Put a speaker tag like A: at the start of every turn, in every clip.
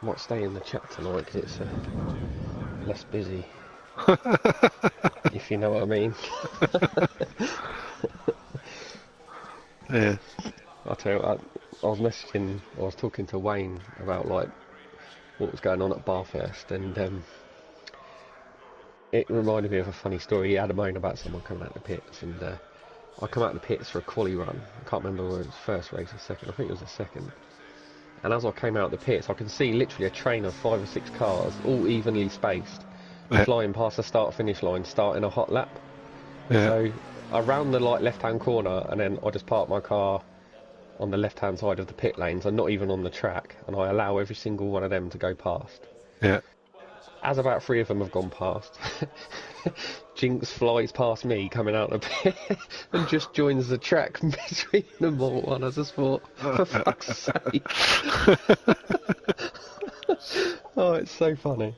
A: Might stay in the chat tonight because it's less busy, if you know what I mean.
B: Yeah.
A: I'll tell you, I was talking to Wayne about like what was going on at Bathurst, and it reminded me of a funny story. He had a moan about someone coming out of the pits, and I come out of the pits for a quali run. I can't remember whether it was first race or second. I think it was the second. And as I came out of the pits, I could see literally a train of 5 or 6 cars, all evenly spaced, flying past the start-finish line, starting a hot lap.
B: Yeah.
A: So I round the left-hand corner, and then I just park my car on the left-hand side of the pit lanes, and not even on the track, and I allow every single one of them to go past.
B: Yeah.
A: As about 3 of them have gone past, Jinx flies past me coming out of the pit and just joins the track between them all, and I just thought, for fuck's sake. Oh, it's so funny.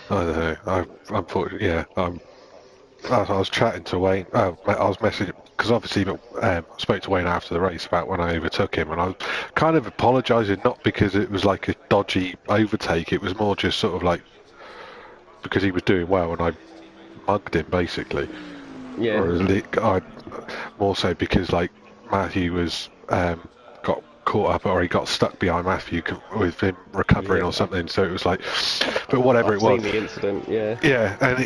B: I don't know. Unfortunately, yeah. I was chatting to Wayne. I was messaging because obviously I spoke to Wayne after the race about when I overtook him, and I was kind of apologising, not because it was like a dodgy overtake. It was more just sort of like because he was doing well and I mugged him basically.
A: Yeah.
B: Or more so because like Matthew was got caught up, or he got stuck behind Matthew with him recovering or something. So it was like, but whatever
A: I've
B: it was.
A: seen the incident, yeah.
B: Yeah, and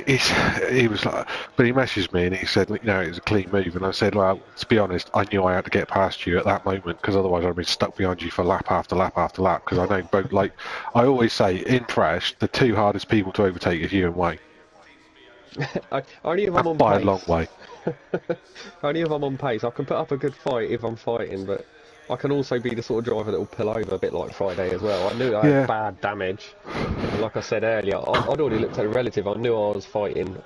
B: he was like, but he messaged me and he said, you know, it was a clean move, and I said, well, to be honest, I knew I had to get past you at that moment because otherwise I'd been stuck behind you for lap after lap after lap. Because I know both, like I always say, in Fresh, the 2 hardest people to overtake is you and Wayne.
A: Only if I'm on
B: by
A: pace.
B: a long way.
A: Only if I'm on pace. I can put up a good fight if I'm fighting, but I can also be the sort of driver that will pull over, a bit like Friday as well. I knew I had bad damage, and like I said earlier, I'd already looked at a relative. I knew I was fighting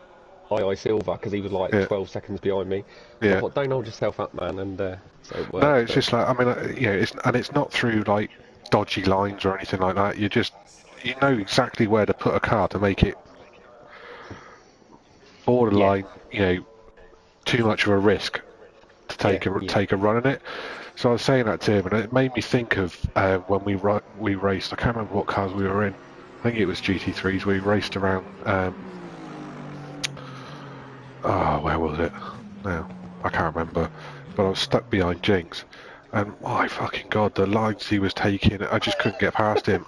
A: II Silver because he was like 12 seconds behind me. I thought, don't hold yourself up, man, and so it worked.
B: No, it's just like, I mean, you know, it's not through like dodgy lines or anything like that. You know exactly where to put a car to make it borderline, you know, too much of a risk to take a run in it. So I was saying that to him, and it made me think of when we raced. I can't remember what cars we were in. I think it was GT3s. We raced around. Where was it? No, I can't remember. But I was stuck behind Jinx, and my fucking god, the lines he was taking, I just couldn't get past him.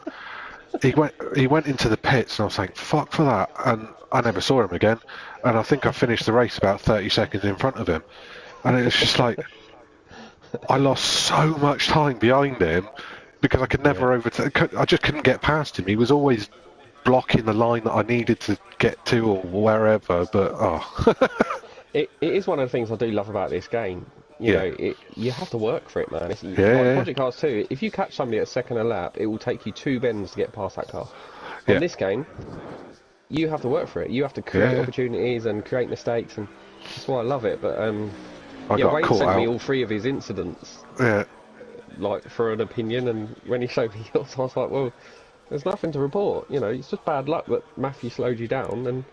B: He went into the pits, and I was saying, fuck for that, and I never saw him again. And I think I finished the race about 30 seconds in front of him, and it was just like I lost so much time behind him because I could never overtake. I just couldn't get past him. He was always blocking the line that I needed to get to or wherever. But
A: it is one of the things I do love about this game. You know, you have to work for it, man. It's, like Project Cars 2, if you catch somebody at second a lap, it will take you 2 bends to get past that car. On this game, you have to work for it. You have to create opportunities and create mistakes, and that's why I love it. But Wayne sent me all 3 of his incidents, like for an opinion, and when he showed me yours, I was like, well, there's nothing to report. You know, it's just bad luck that Matthew slowed you down, and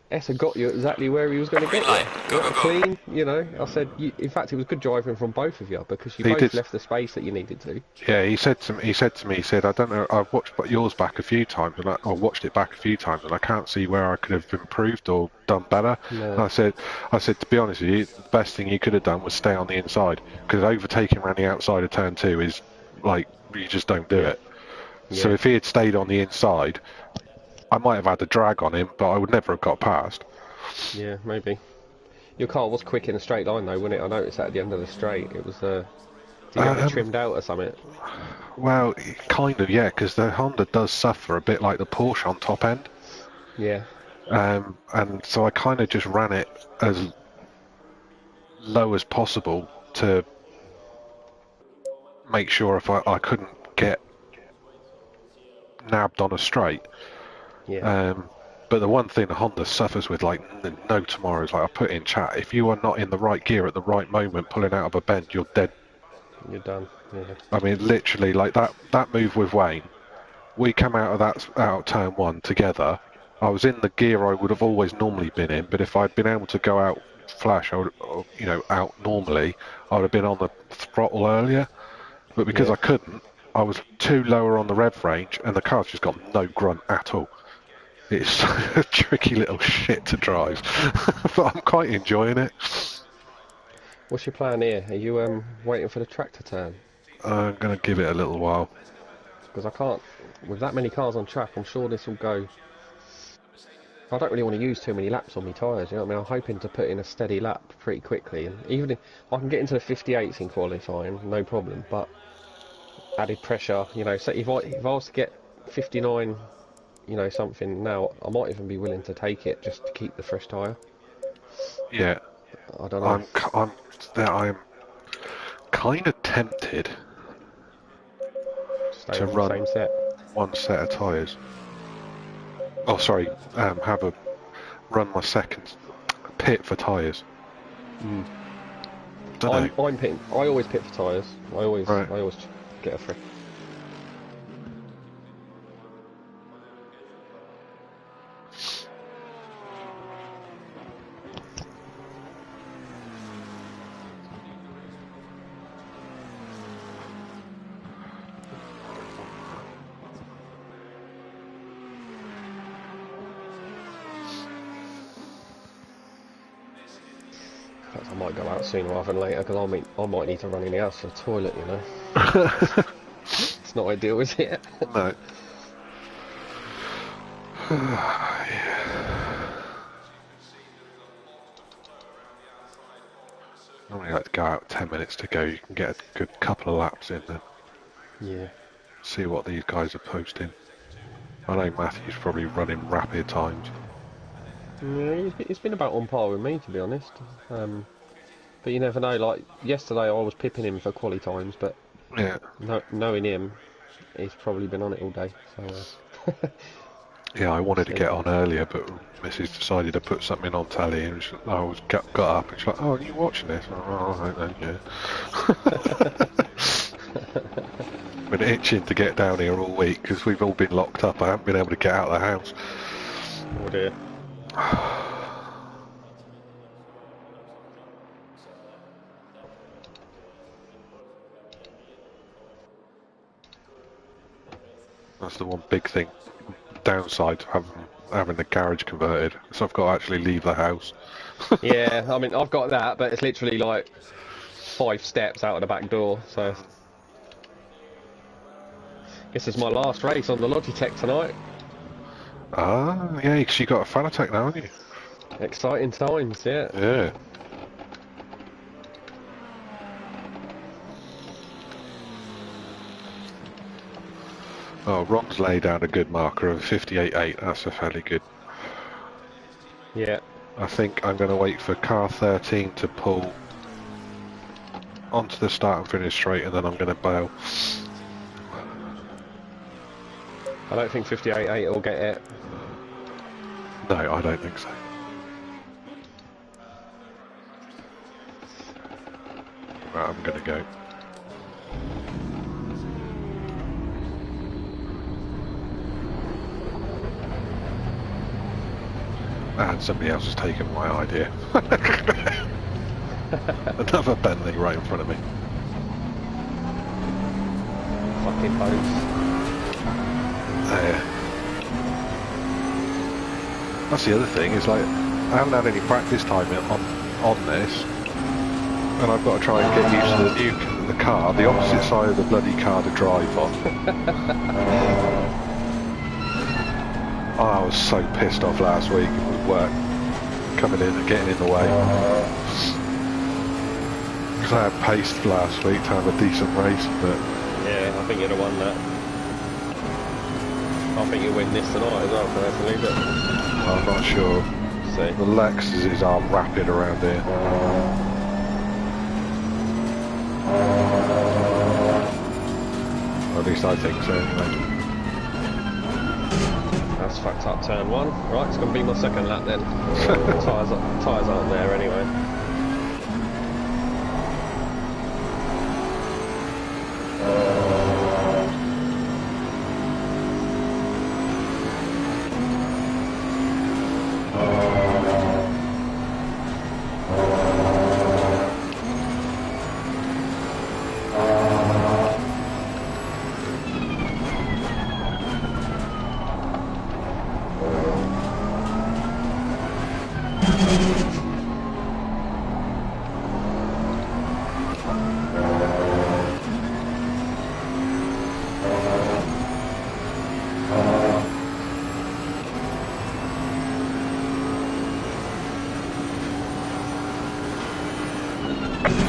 A: Essa got you exactly where he was going to get you. Clean, you know. I said, in fact, it was good driving from both of you because you both left the space that you needed to.
B: Yeah, he said to me, I don't know, I've watched yours back a few times, and I watched it back a few times, and I can't see where I could have improved or done better.
A: No.
B: And I said, to be honest with you, the best thing you could have done was stay on the inside, because overtaking around the outside of turn 2 is like you just don't do it. So if he had stayed on the inside, I might have had a drag on him, but I would never have got past.
A: Yeah, maybe. Your car was quick in a straight line though, wasn't it? I noticed that at the end of the straight. It was, did you get it trimmed out or something?
B: Well, kind of, yeah, because the Honda does suffer a bit like the Porsche on top end.
A: Yeah.
B: And so I kind of just ran it as low as possible to make sure if I couldn't get nabbed on a straight.
A: Yeah.
B: But the one thing the Honda suffers with, like no tomorrow, is like I put in chat, if you are not in the right gear at the right moment pulling out of a bend, you're dead.
A: You're done. Yeah.
B: I mean, literally, like that move with Wayne, we come out of turn 1 together, I was in the gear I would have always normally been in, but if I'd been able to go out flash, I would, out normally, I would have been on the throttle earlier. But because
A: Yeah.
B: I couldn't, I was too lower on the rev range, and the car's just got no grunt at all. It's a tricky little shit to drive, but I'm quite enjoying it.
A: What's your plan here? Are you waiting for the track to turn?
B: I'm going to give it a little while.
A: Because I can't, with that many cars on track, I'm sure this will go. I don't really want to use too many laps on my tyres, you know what I mean? I'm hoping to put in a steady lap pretty quickly, and even if I can get into the 58s in qualifying, no problem, but added pressure, so if I was to get 59, something now, I might even be willing to take it just to keep the fresh tyre.
B: Yeah,
A: I don't know.
B: I'm kind of tempted
A: Stay
B: to
A: with the
B: run
A: same set.
B: one set of tyres. Oh, sorry, run my second pit for tyres.
A: I'm pitting. I always pit for tyres. I always get a fresh. I might go out sooner rather than later because I might need to run in the house for the toilet, It's not ideal, is it?
B: No. I only like to go out 10 minutes to go. You can get a good couple of laps in then.
A: Yeah.
B: See what these guys are posting. I know Matthew's probably running rapid times.
A: Yeah, it's been about on par with me, to be honest. But you never know. Like yesterday, I was pipping him for quali times, but
B: Yeah.
A: Knowing him, he's probably been on it all day. So.
B: Yeah, I wanted to get on earlier, but Mrs. decided to put something on telly, and I was got up, and she's like, "Oh, are you watching this?" Oh, I don't know, yeah. Been itching to get down here all week because we've all been locked up. I haven't been able to get out of the house.
A: Oh dear.
B: That's the one big thing, downside to having the garage converted. So I've got to actually leave the house.
A: Yeah, I mean, I've got that, but it's literally like 5 steps out of the back door, so. This is my last race on the Logitech tonight.
B: Ah, yeah, because you got a Fanatec now, haven't you?
A: Exciting times, yeah.
B: Yeah. Oh, Ron's laid down a good marker of 58.8. That's a fairly good.
A: Yeah.
B: I think I'm going to wait for car 13 to pull onto the start and finish straight, and then I'm going to bail.
A: I don't think 58.8 will get it.
B: No, I don't think so. Right, I'm going to go. And somebody else has taken my idea. Another Bentley right in front of me.
A: Fucking boats.
B: That's the other thing, is like, I haven't had any practice time on this, and I've got to try and get used to the car, the opposite side of the bloody car to drive on. Oh, I was so pissed off last week with work coming in and getting in the way. Because I had paced last week to have a decent race, but...
A: Yeah, I think you'd have won that. I think you'll win this tonight as well, personally, but...
B: I'm not sure.
A: See.
B: The Lexuses are rapid around here. Or at least I think so, anyway.
A: That's fucked up, turn 1. Right, it's going to be my second lap then. Tyres aren't there anyway.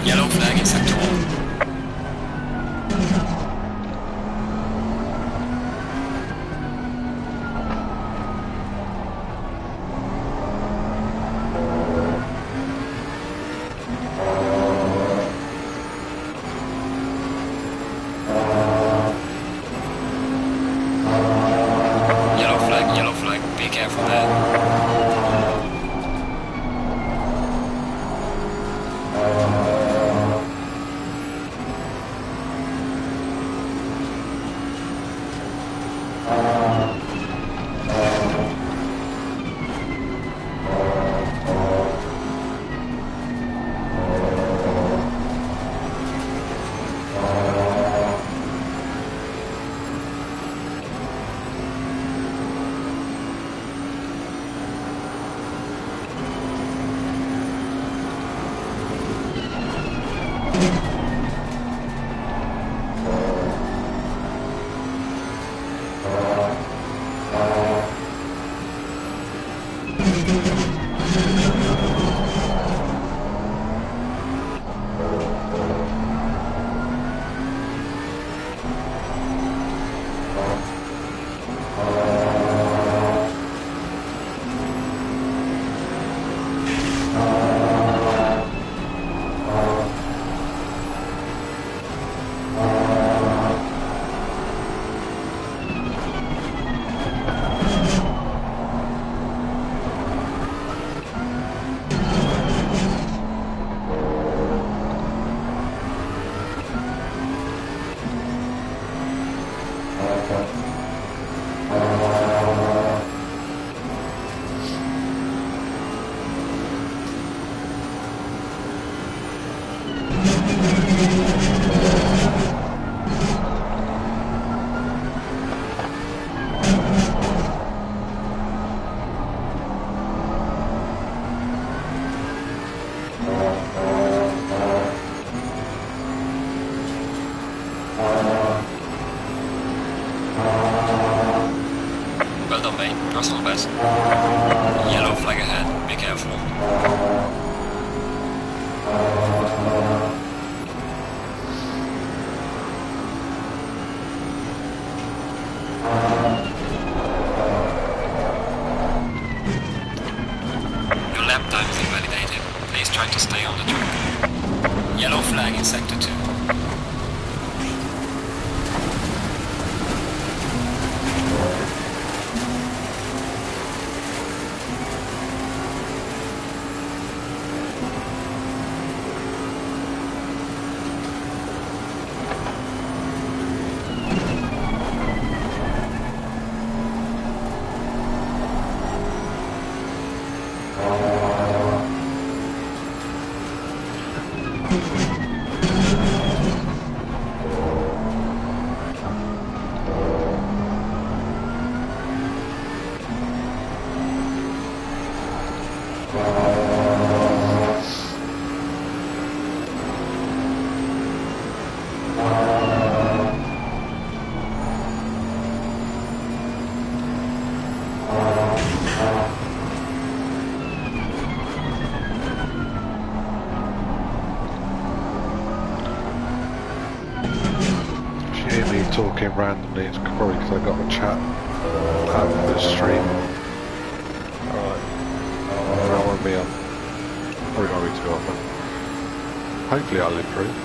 C: Yellow flag in sector 1. Yellow flag, be careful there. Well done, mate. Personal best. Yellow flag ahead. Be careful. Your lap time is invalidated. Please try to stay on the track. Yellow flag in sector 2.
B: Talking randomly, it's probably because I got a chat for the stream. Alright. I don't want to be on. Probably not really too often. Hopefully I'll improve.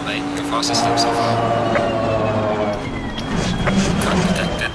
C: far, mate. Your fastest lap so far. Got detected.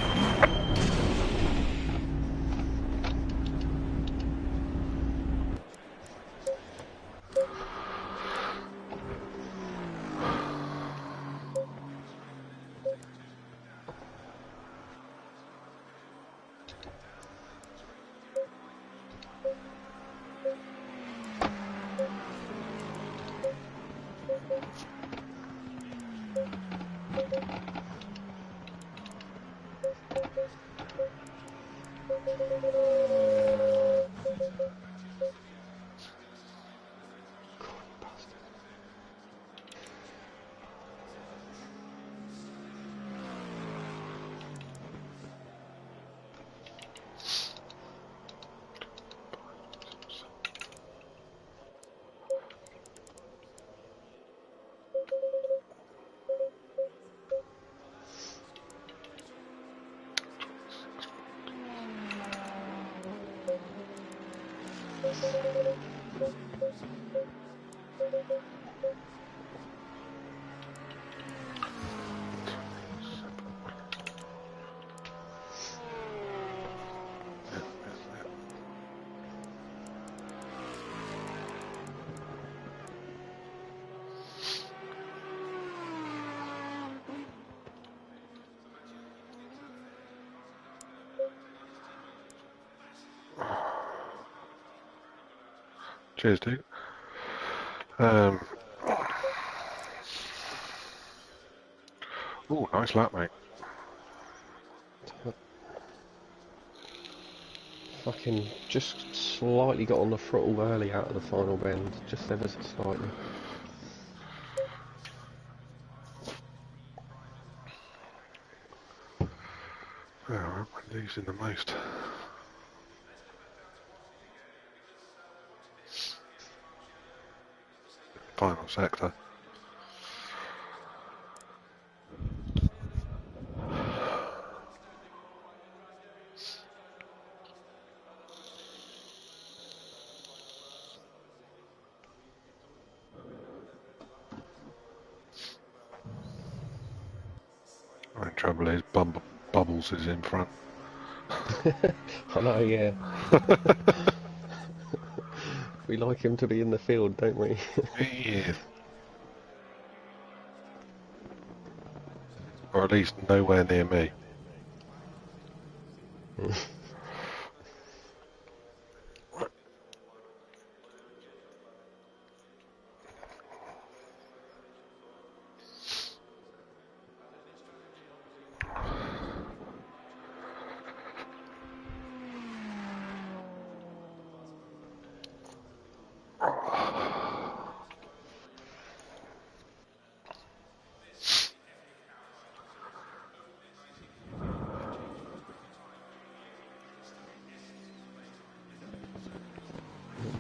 B: Cheers, dude. Oh, nice lap, mate.
A: Fucking just slightly got on the throttle early out of the final bend, just ever so slightly.
B: Oh, I'm losing the most. Final sector. The trouble is, Bubbles is in front.
A: I know, yeah. We like him to be in the field, don't we?
B: Yeah. Or at least nowhere near me.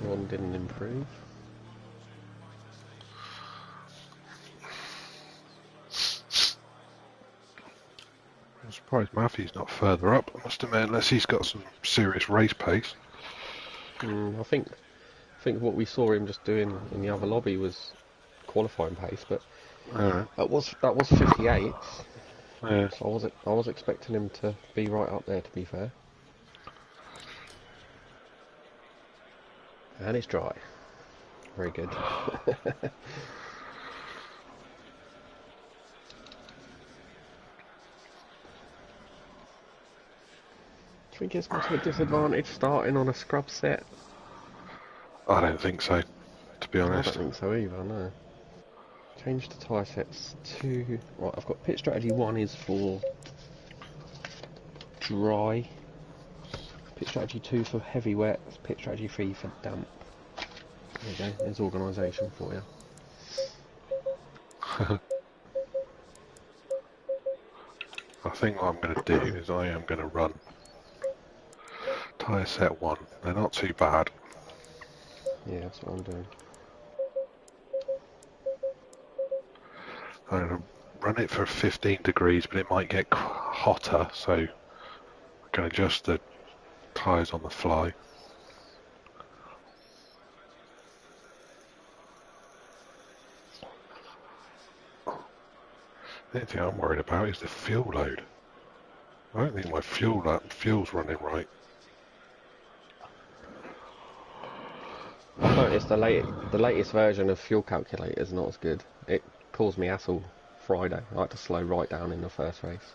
A: One didn't improve.
B: I'm surprised Matthew's not further up, I must admit, unless he's got some serious race pace.
A: I think what we saw him just doing in the other lobby was qualifying pace, but that was 58.
B: Yeah.
A: So I was expecting him to be right up there, to be fair. And it's dry. Very good. Do you think it's much of a disadvantage starting on a scrub set?
B: I don't think so, to be honest.
A: I don't think so either, no. Change the tyre sets to... Right, I've got pit strategy 1 is for dry. Pit strategy 2 for heavy wet. Pit strategy 3 for damp. There you go, there's organisation for you.
B: I think what I'm going to do is I am going to run tyre set 1. They're not too bad.
A: Yeah, that's what I'm doing.
B: I'm going to run it for 15 degrees, but it might get hotter, so I can adjust the tyres on the fly. The only thing I'm worried about is the fuel load. I don't think my fuel's running right.
A: I've noticed the latest version of fuel calculator is not as good. It caused me hassle Friday. I had to slow right down in the first race.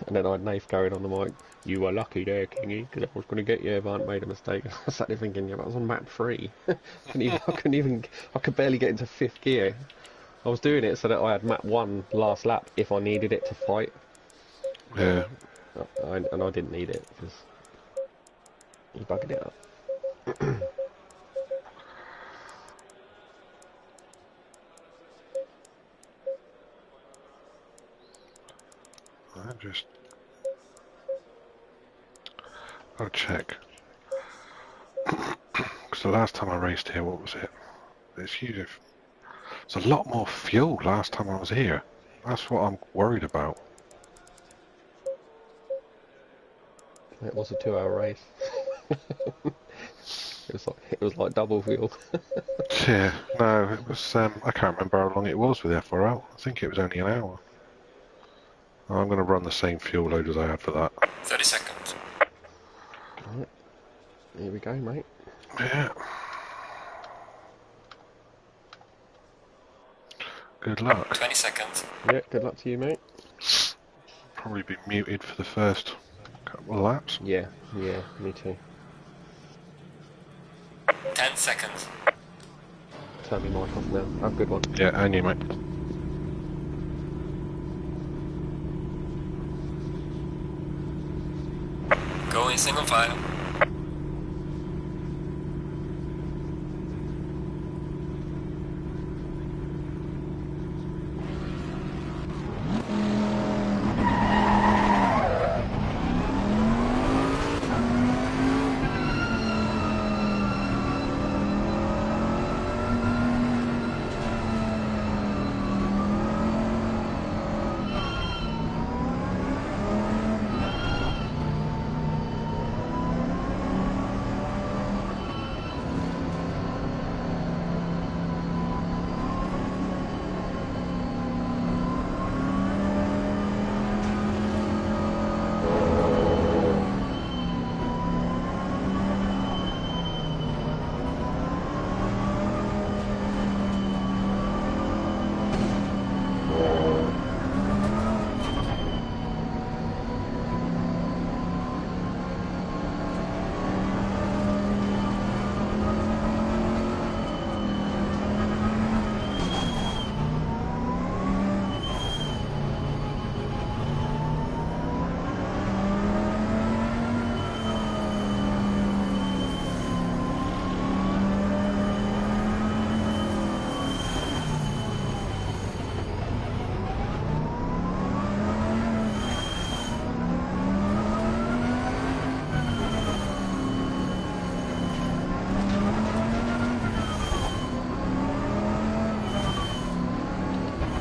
A: And then I had Nath going on the mic, "You were lucky there, Kingy, because I was going to get you if I hadn't made a mistake." I sat there thinking, yeah, but I was on map 3. I could barely get into 5th gear. I was doing it so that I had map 1 last lap if I needed it to fight.
B: Yeah.
A: And I didn't need it, because he buggered it up.
B: I'll check. Because the last time I raced here, what was it? It's huge. It's a lot more fuel last time I was here. That's what I'm worried about.
A: It was a 2-hour race. It was like double fuel.
B: Yeah, no, it was. I can't remember how long it was with FRL. I think it was only an hour. I'm going to run the same fuel load as I had for that.
C: 30 seconds.
A: Right. Here we go, mate.
B: Yeah. Good luck.
C: 20 seconds.
A: Yeah, good luck to you, mate.
B: Probably be muted for the first couple of laps.
A: Yeah, me too.
C: 10 seconds.
A: Turn my mic off now. Have a good one.
B: Yeah, and you, mate.
C: Go in single file.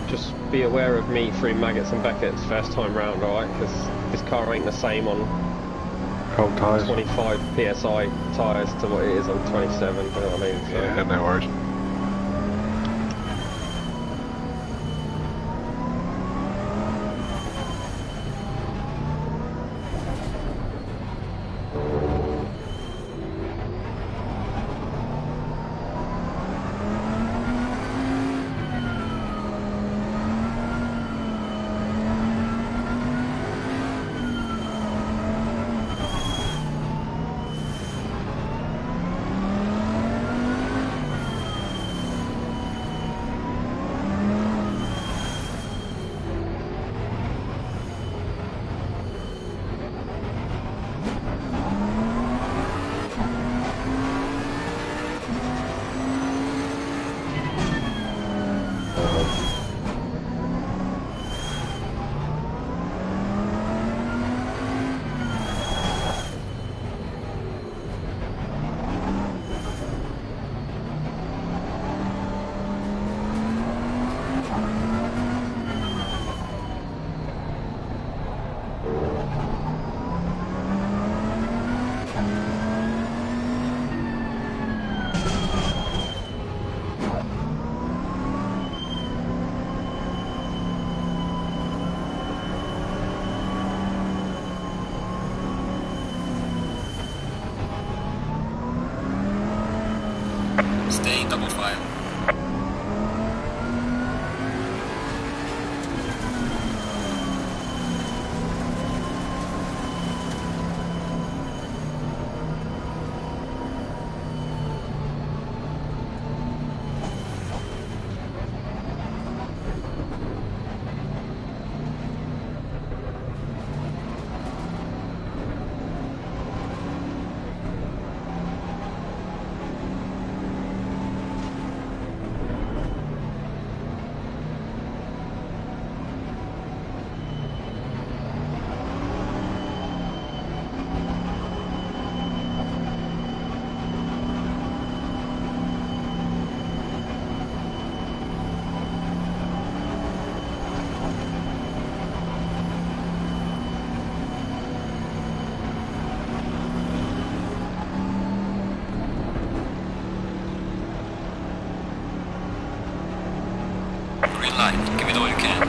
A: Just be aware of me through Maggots and Beckett's first time round, alright? Because this car ain't the same on
B: Cold tyres.
A: 25 PSI tyres to what it is on 27, you know what I mean? So.
B: Yeah, no worries.
C: Stay in double file. Green light, give it all you can.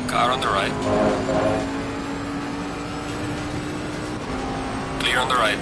C: Car on the right. Clear on the right.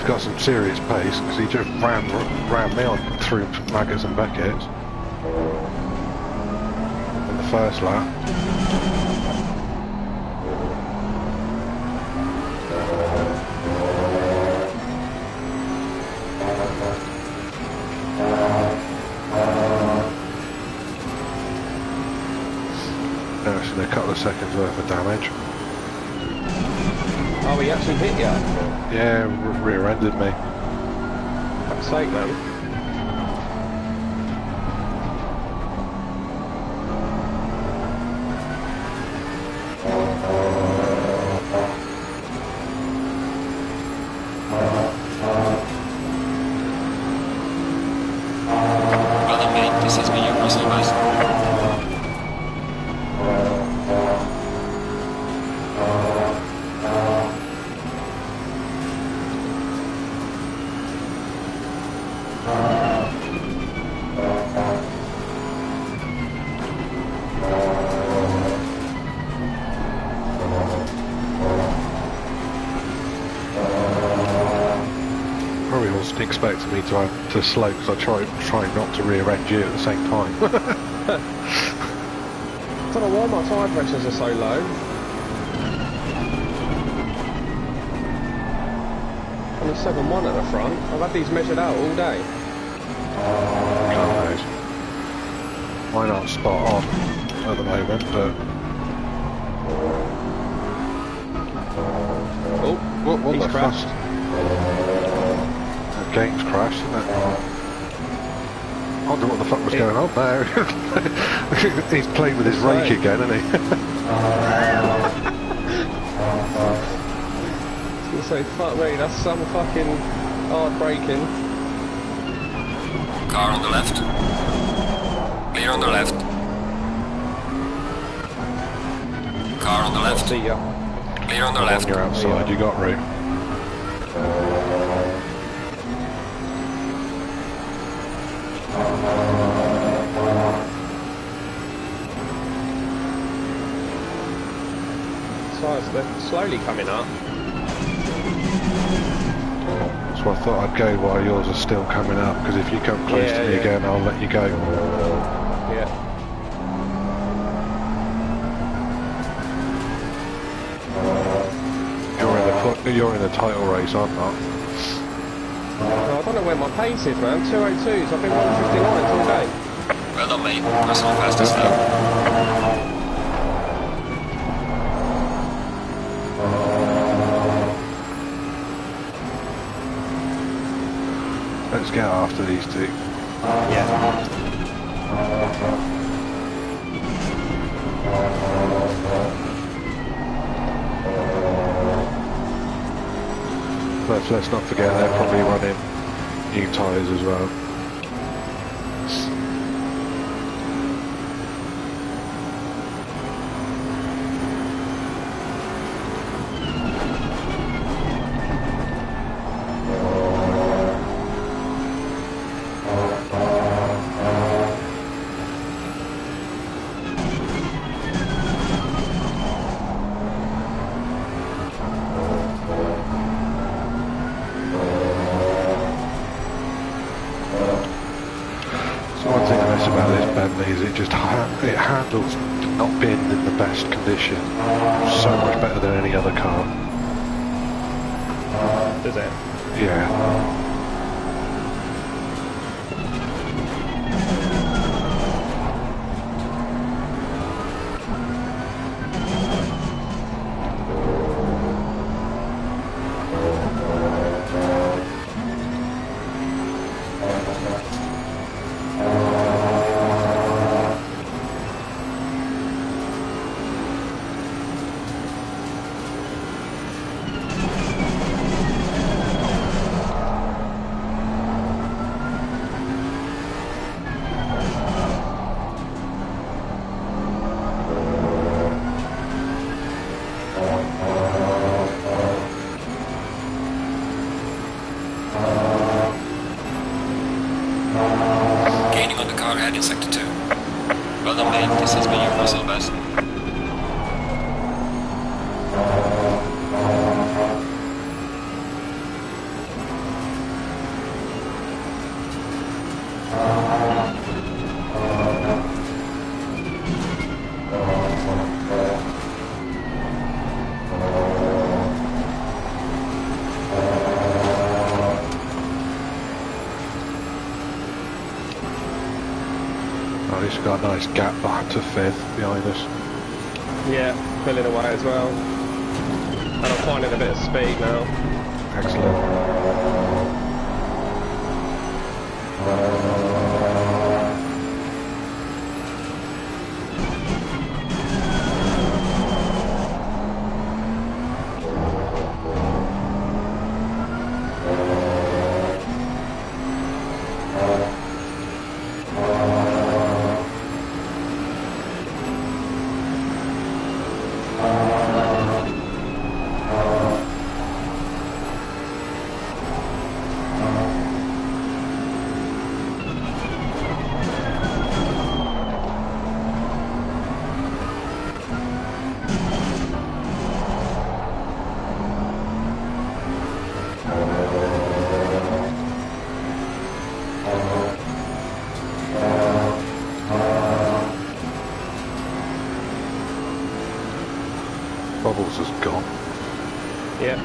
B: Got some serious pace because he just ran me on through maggots and Beckett's in the first lap. Now it's in a couple of seconds worth of damage.
A: Oh, he actually hit you?
B: Yeah, rear-ended me.
A: Fuck's sake, man.
C: this has been your personal best.
B: Probably wasn't expecting me to slow because I try not to rear-end you at the same time.
A: I don't know why my tyre pressures are so low. I'm a 7.1 at the front. I've had these measured out all day.
B: God knows. Mine aren't spot on at the moment, but...
A: Oh,
B: What
A: he's
B: the
A: crashed.
B: fuck? The game's crashed, isn't it? I wonder what the fuck was going on there. He's playing with his rake again, isn't he?
A: So fuck me, that's some fucking hard braking.
C: Car on the left. Clear on the left. Car on the left.
A: See ya.
C: Clear on the left.
B: You're outside, you got room.
A: So they're slowly coming up.
B: So I thought I'd go while yours are still coming up, because if you come close to me again, I'll let you go.
A: Yeah.
B: You're in the title race, I'm not.
A: I don't know where my pace is, man. 202s. I've been 159s all day.
C: Well done, mate. Personal fastest now.
B: Let's get after these two.
A: Yeah.
B: Let's not forget they're probably running new tyres as well. It handles not being in the best condition so much better than any other car.
A: Does it?
B: Yeah.
C: Gaining on the car ahead in sector 2. Well done, mate. This has been your personal best.
B: Oh, he's got a nice gap back to 5th behind us.
A: Yeah, pulling away as well. And I'm finding a bit of speed now.
B: Excellent. Bubbles has gone.
A: Yeah.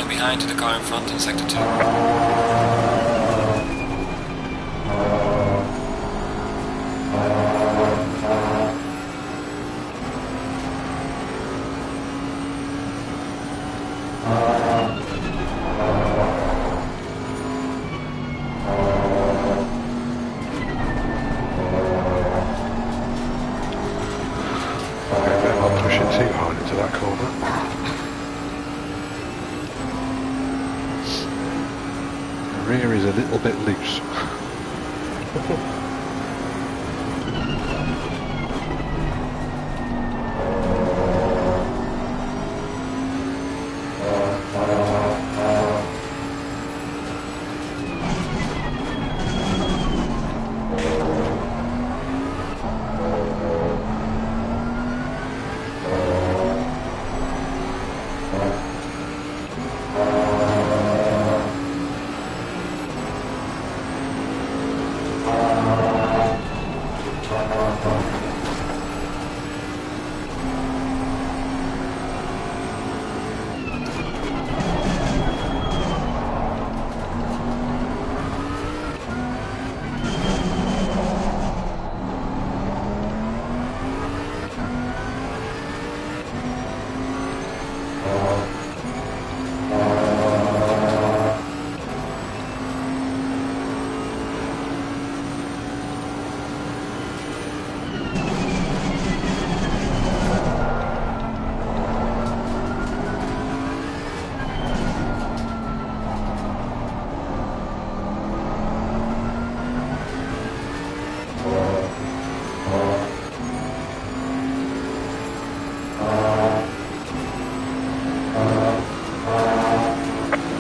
C: Behind to the car in front in sector 2.
B: Rear is a little bit loose.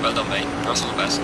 C: Well done, mate. That's all the best.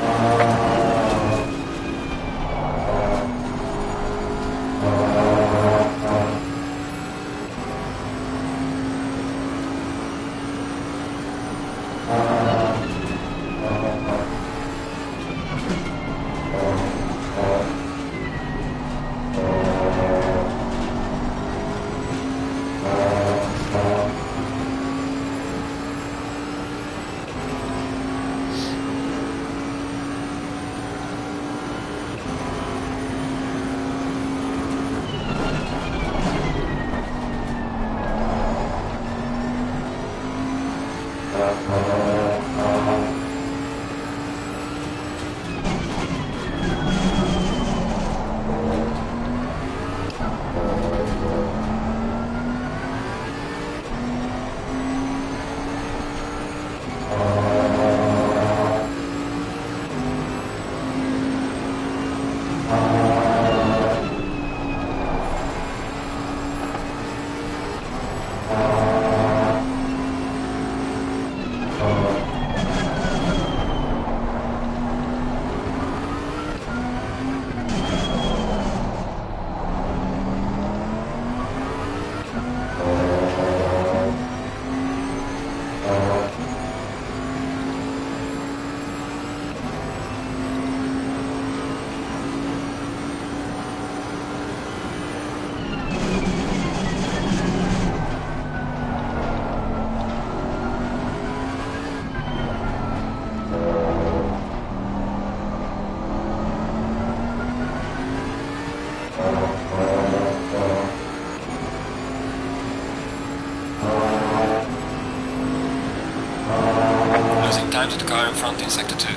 C: Time to the car in front in sector 2.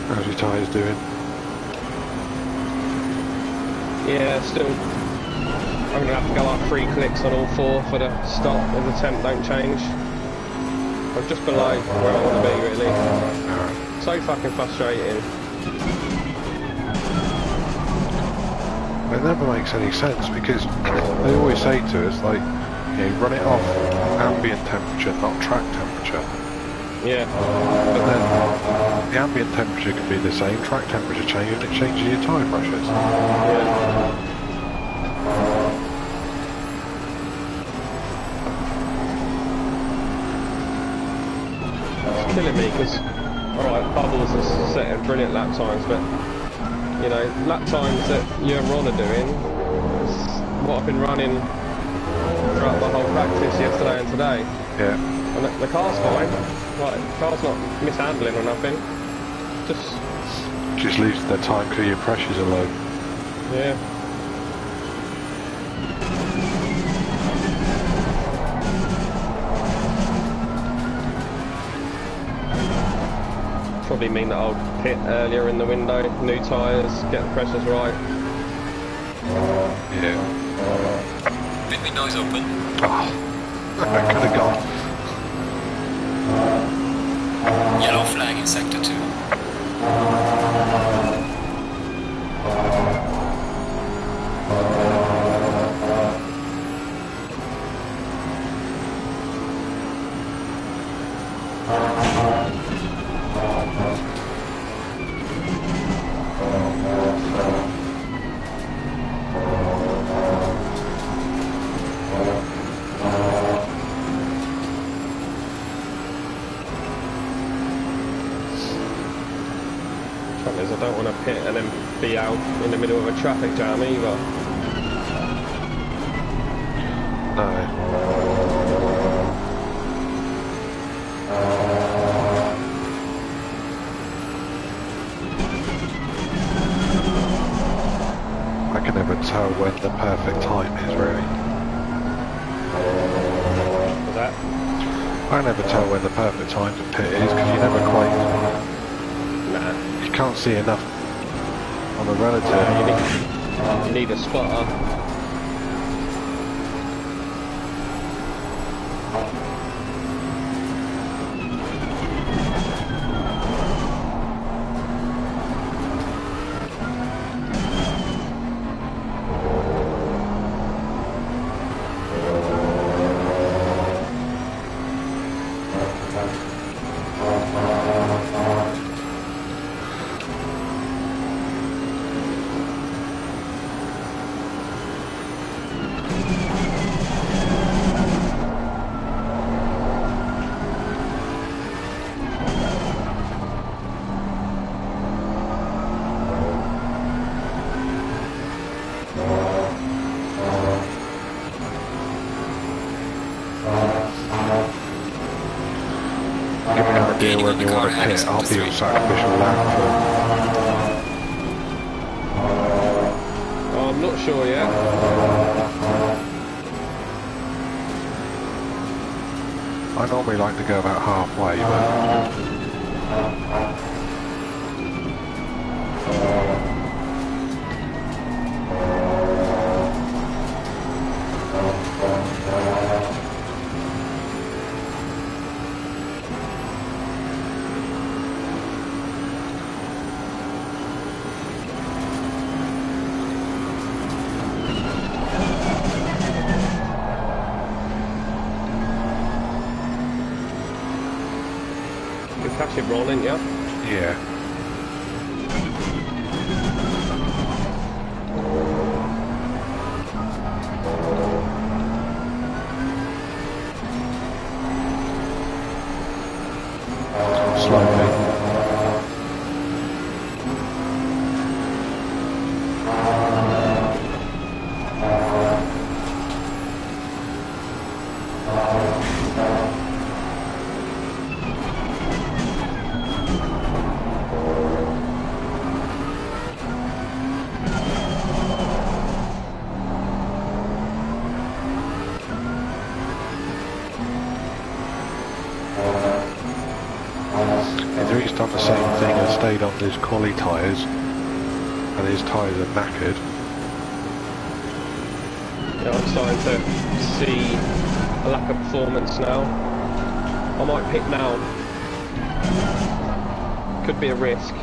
B: How's your tyres doing?
A: Yeah, still. I'm going to have to go up 3 clicks on all 4 for the stop if the temp don't change. I'm just below where I want to be, really. So fucking frustrating.
B: It never makes any sense because they always say to us, like, you know, run it off ambient temperature, not track temperature.
A: Yeah.
B: But then the ambient temperature can be the same, track temperature changes, and it changes your tyre pressures.
A: Yeah. It's killing me because, alright, Bubbles is setting brilliant lap times, but you know, lap times that you and Ron are doing is what I've been running throughout the whole practice yesterday and today.
B: Yeah.
A: And the car's fine. Right, the car's not mishandling or nothing.
B: Just leaves the time because your pressures are low.
A: Yeah. probably mean that I'll pit earlier in the window, new tyres, get the pressures right.
B: Yeah.
C: Pit window is open.
B: Oh, I could have gone.
C: Yellow flag in sector 2.
A: I don't want to pit and then be out in the middle of a traffic jam either.
B: No. I can never tell when the perfect time is, really.
A: What's that?
B: I never tell when the perfect time to pit is, because you never quite...
A: Nah.
B: You can't see enough on the relative.
A: You need a spotter.
B: Give me an idea when you want to pit, I'll be your sacrificial lamb
A: Oh, I'm not sure yet.
B: for... I normally like to go about halfway, but...
A: Catch it rolling, yeah?
B: Yeah. Slowly. Either he's done the same thing and stayed on his quali tyres, and his tyres are knackered.
A: Yeah, I'm starting to see a lack of performance now. I might pit now. Could be a risk.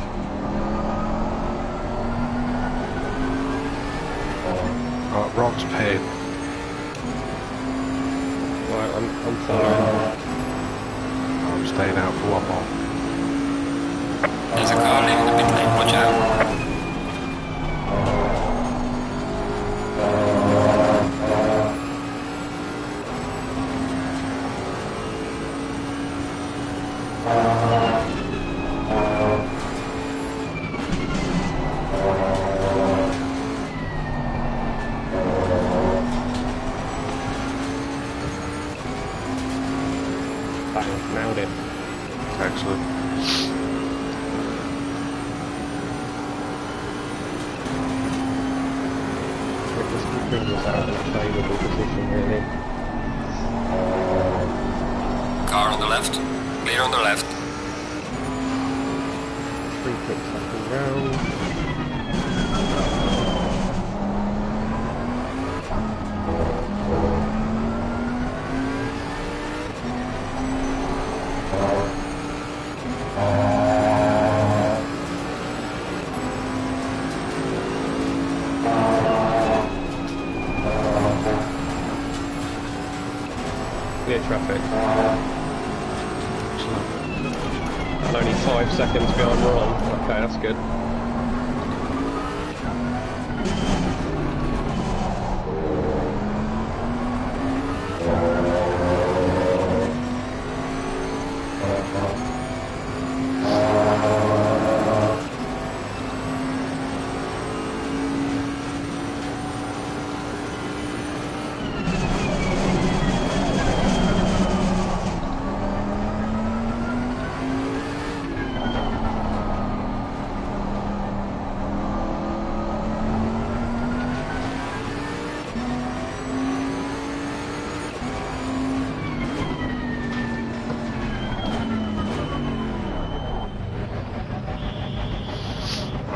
B: Right, Ron's pitting.
A: Right, I'm following.
B: I'm staying out for one more.
C: There's a car leaving the pit lane, watch out.
A: Bang, nailed it.
B: Excellent.
A: Brings us out in a favourable position, really.
C: Car on the left. Clear on the left.
A: 3 second round. Clear traffic. And only 5 seconds behind Ron. Okay, that's good.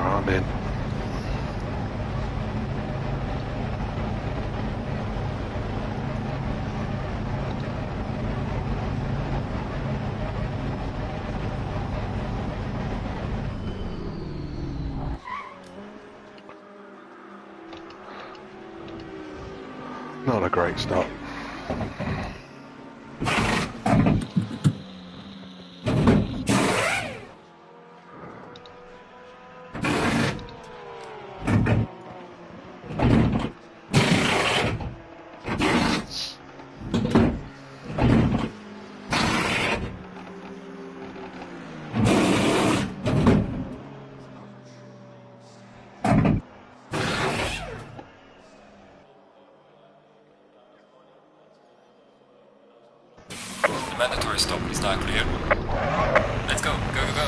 B: I'm in. Not a great start.
C: The mandatory stop is now clear. Let's go, go, go, go.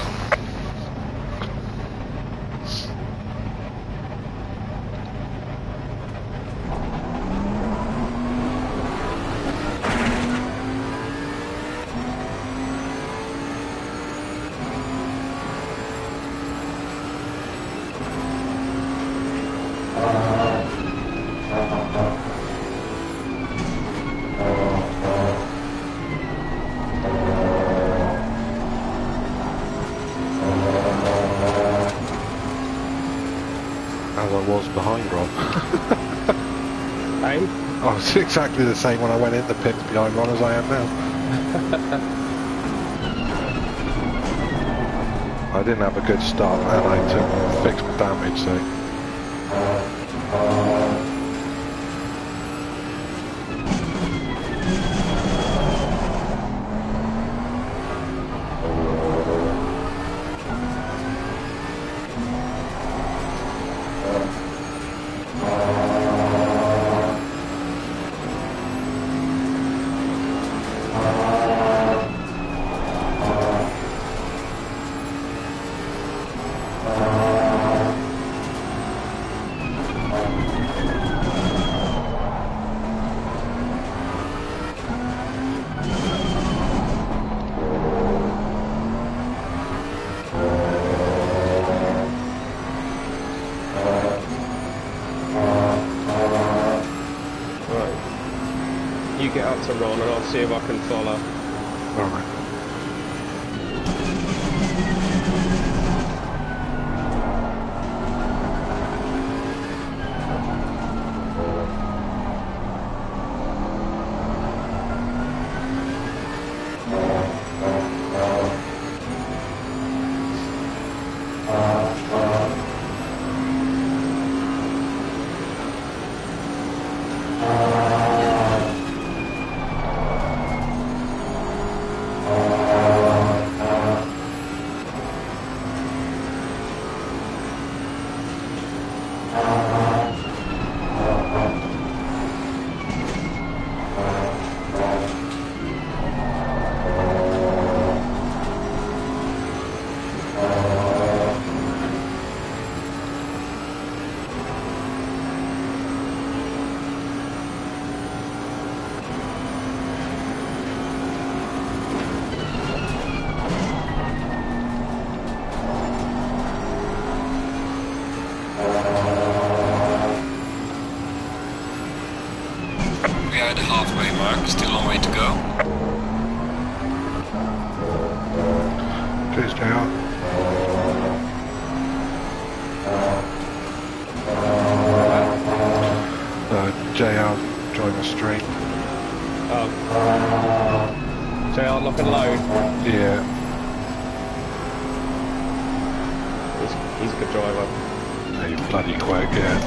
B: As I was behind Ron.
A: Hey?
B: I was exactly the same when I went in the pits behind Ron as I am now. I didn't have a good start and I took fixed my damage, so...
A: You get up to Ron and I'll see if I can follow.
B: Alright.
C: mark, still a long way to go.
B: Cheers, JR. JR driving straight.
A: Oh. JR lock and load.
B: Yeah.
A: He's a good driver.
B: Yeah, he's bloody quick, yeah.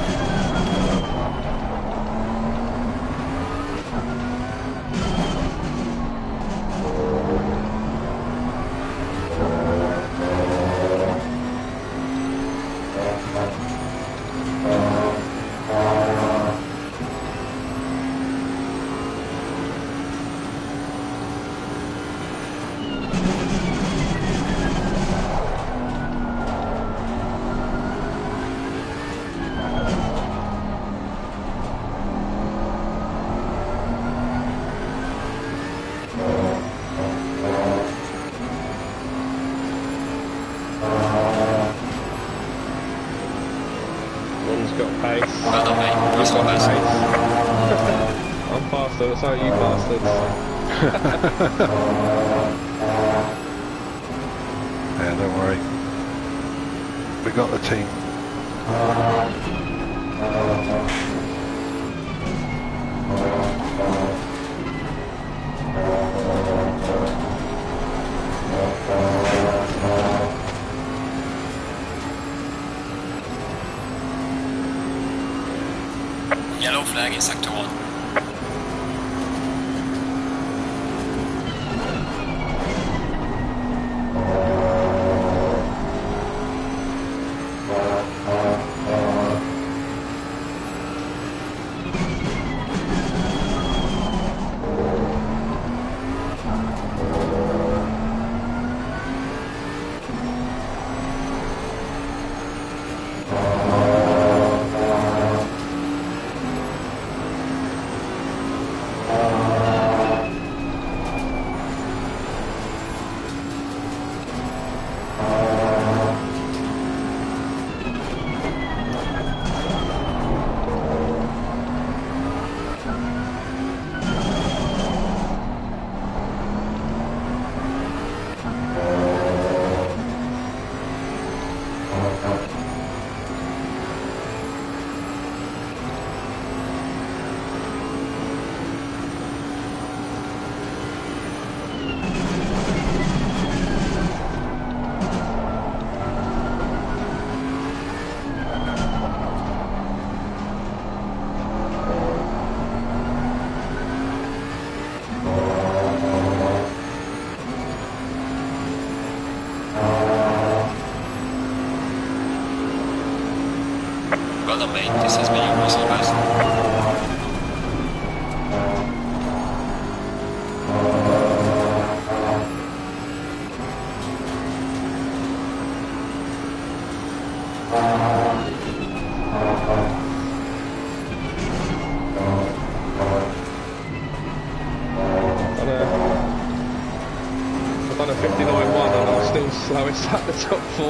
C: Well done, mate. Nice one, guys.
A: I'm faster, so are you bastards.
B: Yeah, don't worry. We got the team.
C: Yellow flag in sector 1. Well done, mate. This has been your personal best.
A: I've done a 59.1 and I'm still slowest at the top 4.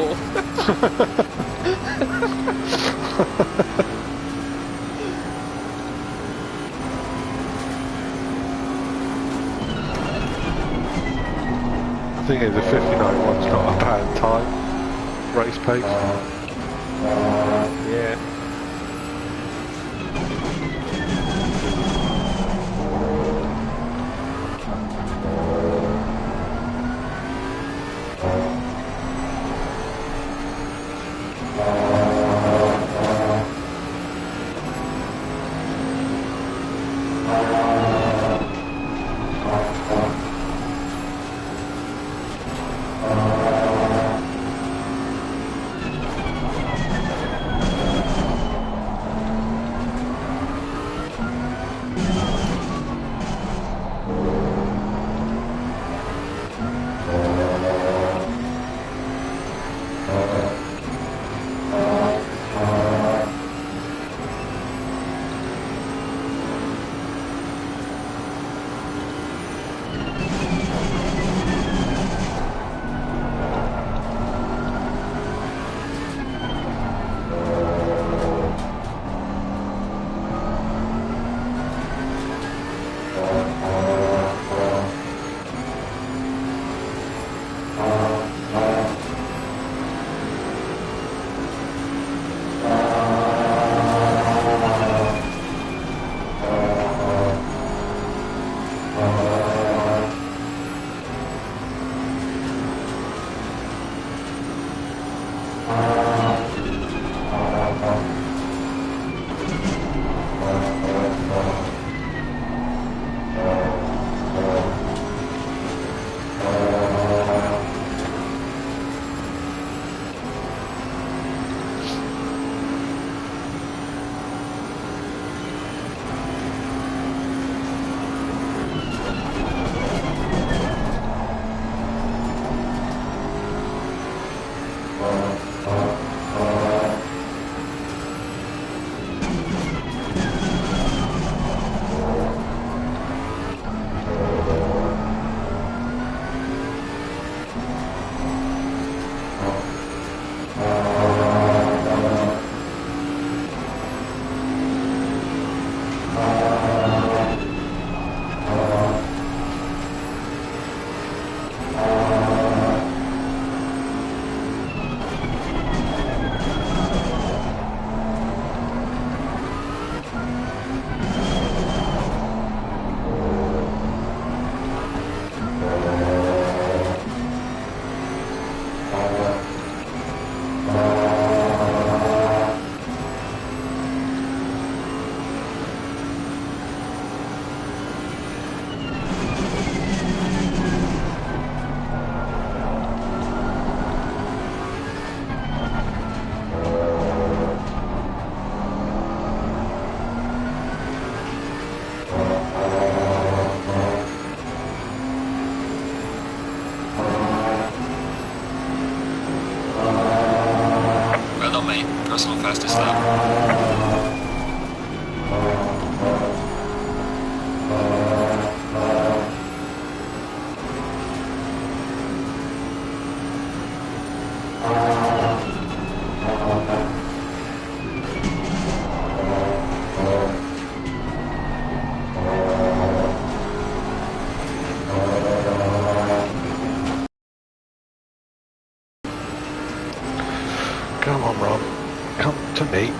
B: The thing is, the 59.1's not a bad time. Race pace.
A: Yeah.
C: personal fastest lap.
B: Come on, Ron. Come to me.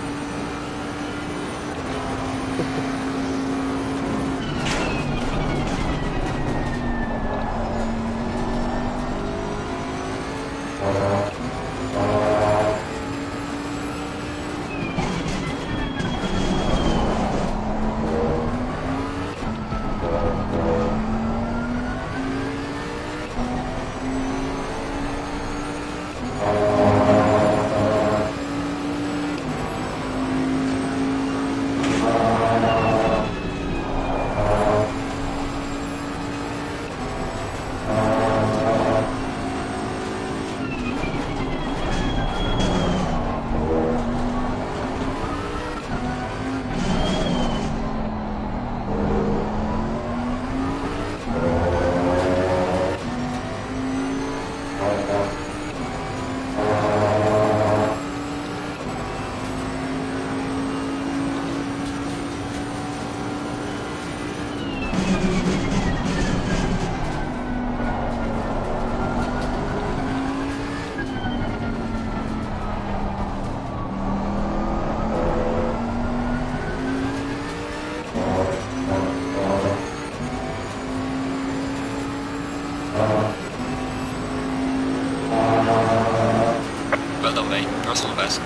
C: Well done, mate. Personal best.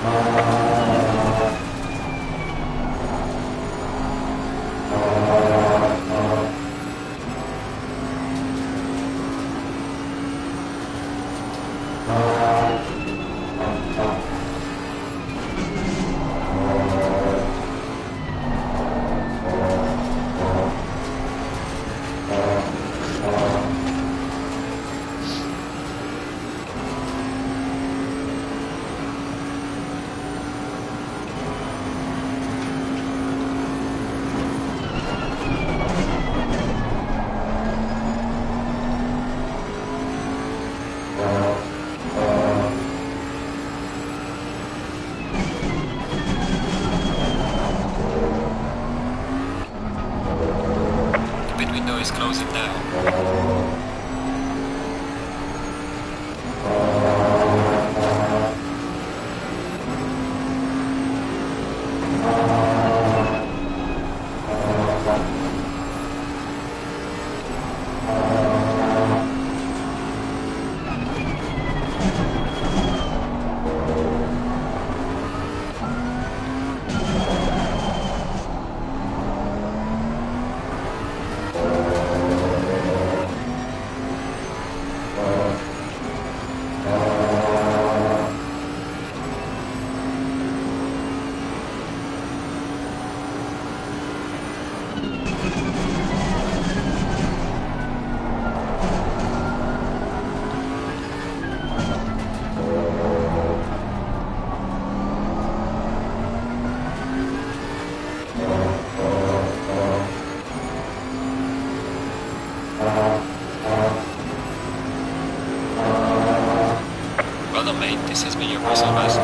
C: Pit window is closing now. Well done, mate. This has been your personal best.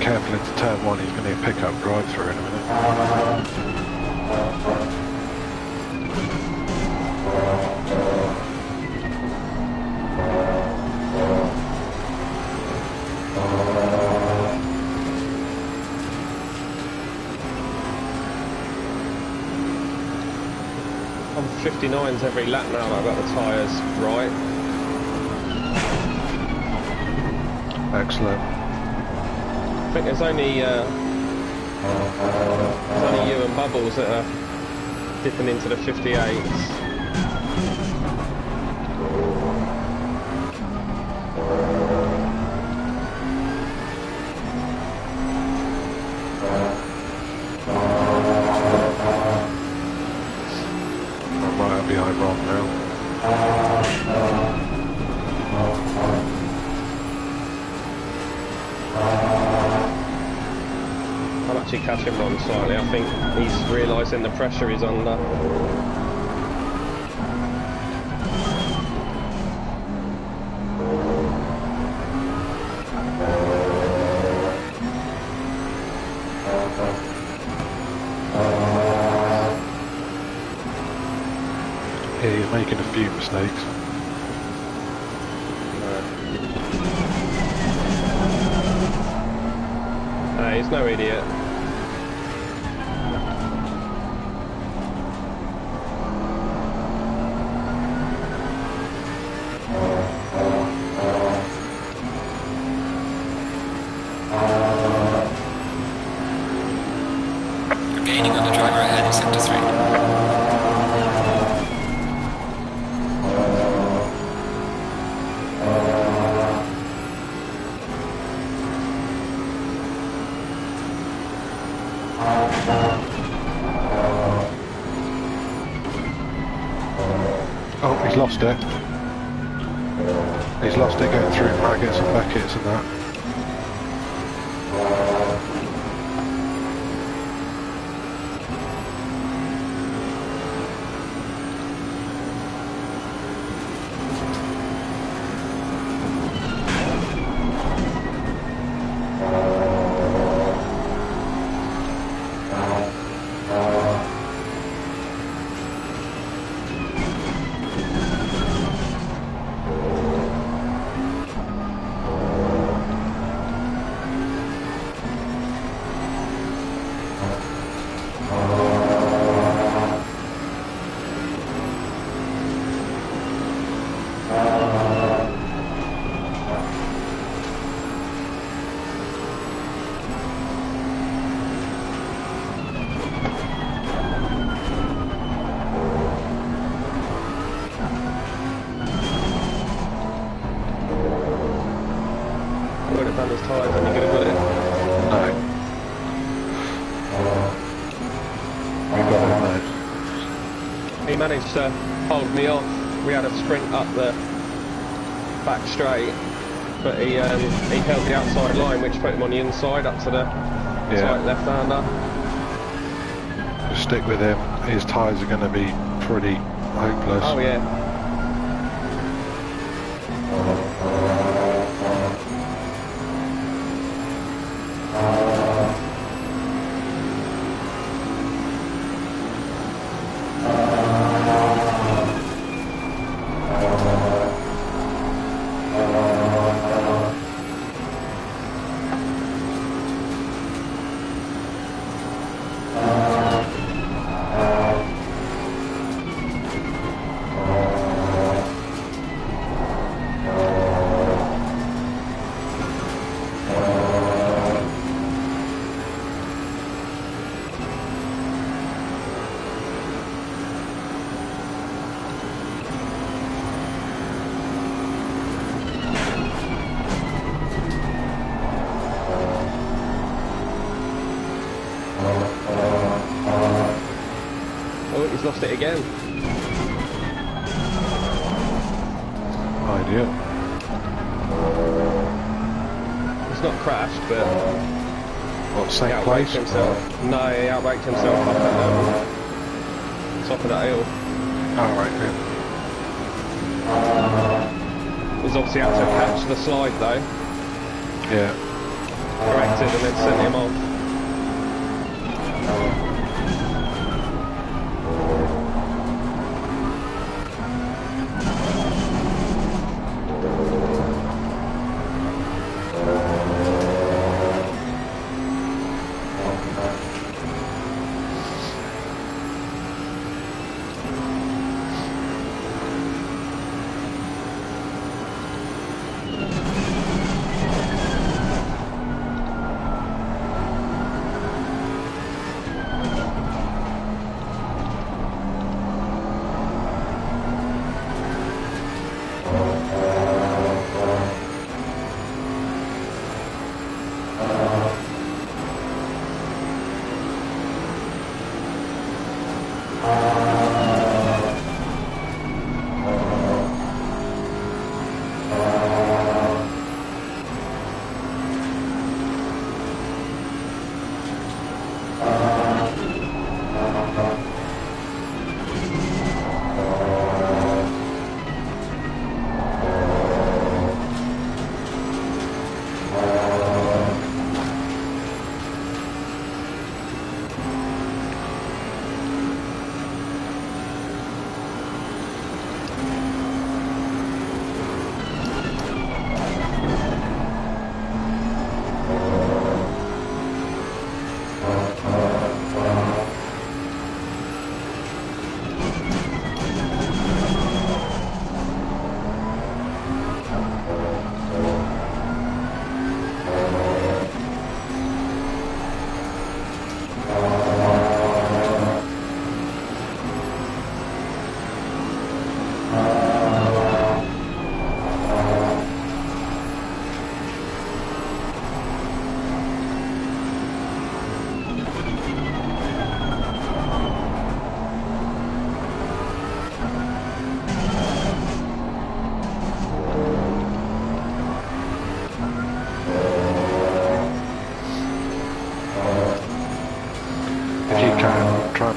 B: careful into turn 1, he's going to pick up drive through in a minute.
A: I'm 59s every lap now, I've got the tyres right.
B: Excellent.
A: I think there's only you and Bubbles that are dipping into the 58s.
B: I'm right up behind Ron now.
A: I'm actually catching Ron slightly. I think he's realising the pressure he's under.
B: Yeah, he's making a few mistakes.
A: He's no idiot.
C: You're gaining on the driver ahead in sector 3.
B: Oh, he's lost it. He's lost it getting through Maggots and Beckett's and that.
A: Would have done his tyres any good, would it?
B: No. We got him now.
A: He managed to hold me off. We had a sprint up the back straight, but he held the outside line, which put him on the inside up to the tight left-hander.
B: Just stick with him. His tyres are going to be pretty hopeless.
A: Oh yeah. Oh, he's lost it again.
B: Idea.
A: It's not crashed, but
B: What, same
A: he
B: place?
A: outbraked himself. No, he outbraked himself up at top of that hill.
B: Alright, yeah.
A: He's obviously had to catch the slide though.
B: Yeah.
A: corrected and then sent him off.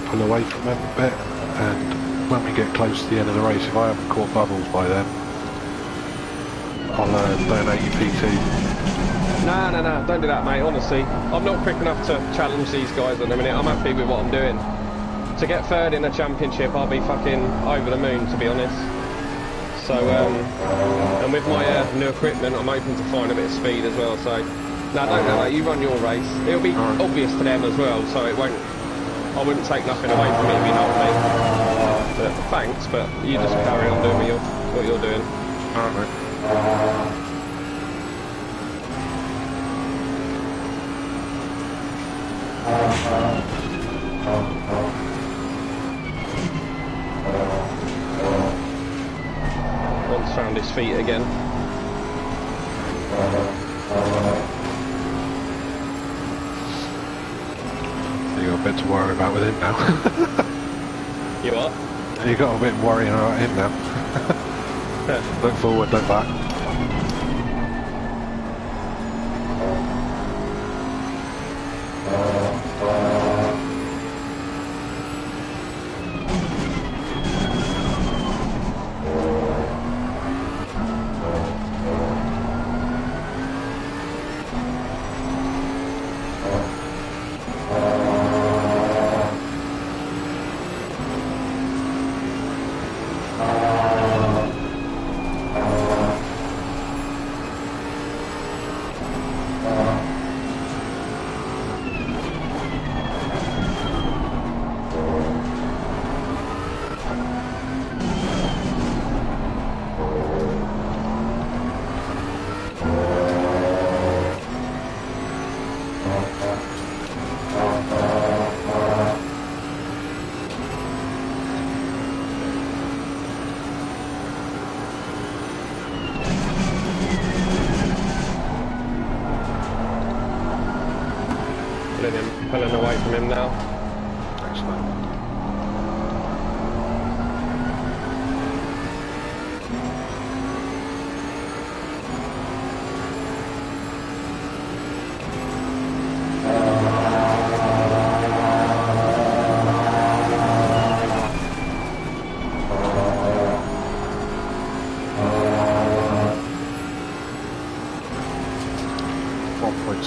B: Pull away from them a bit, and when we get close to the end of the race, if I haven't caught bubbles by then, I'll donate you PT.
A: No, don't do that, mate, honestly. I'm not quick enough to challenge these guys at the minute. I'm happy with what I'm doing. To get third in the championship, I'll be fucking over the moon, to be honest. So, and with my new equipment, I'm hoping to find a bit of speed as well, so... No, don't do that, you run your race. It'll be obvious to them as well, so it won't... I wouldn't take nothing away from it if you know what I mean. But thanks, but you just carry on doing what you're doing.
B: Alright, mate.
A: Once found his feet again.
B: You got a bit to worry about with him now.
A: You what?
B: You got a bit worrying about him now. Look forward, look back.
A: Pulling away from him now.
B: Excellent.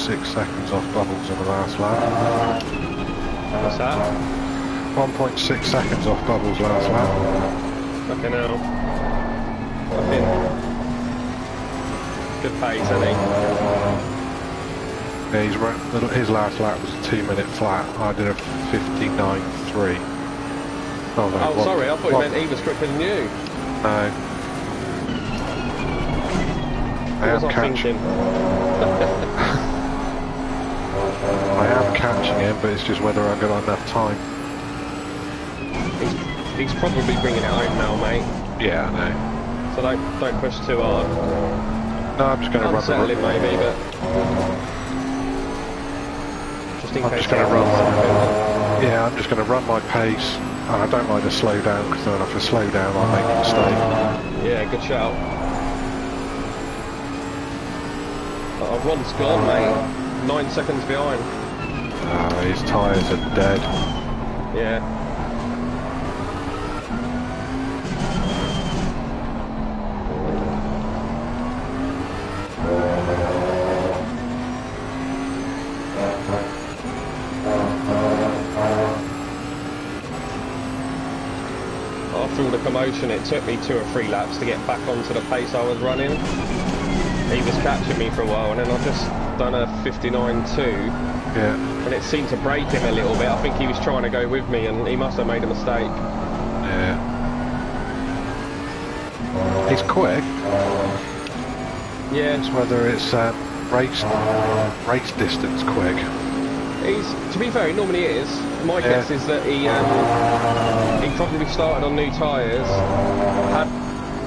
B: 1.6 seconds off bubbles on the last lap.
A: What's that?
B: 1.6 seconds off bubbles last lap.
A: Fucking hell. Fucking good pace, isn't he?
B: Yeah, his last lap was a 2-minute flat. I did a 59.3. Oh, no,
A: oh sorry, I thought you meant he was quicker than you.
B: No. I am catching. I am catching him, but it's just whether I've got enough time.
A: He's probably bringing it home now, mate.
B: Yeah, I know.
A: So don't push too hard.
B: No, I'm just going to run the
A: it maybe, but just in case.
B: I'm just going to run. Yeah, I'm just going to run my pace, and I don't like to slow down because then if I slow down, I'll make a mistake.
A: Yeah, good shout. Ron's gone, mate. 9 seconds behind.
B: His tyres are dead.
A: Yeah. After all the commotion, it took me 2 or 3 laps to get back onto the pace I was running. He was catching me for a while, and then I just done a 59.2.
B: Yeah.
A: And it seemed to break him a little bit. I think he was trying to go with me, and he must have made a mistake.
B: Yeah. He's quick.
A: Yeah.
B: It's whether it's race distance quick.
A: To be fair, he normally is. My guess is that he probably started on new tyres.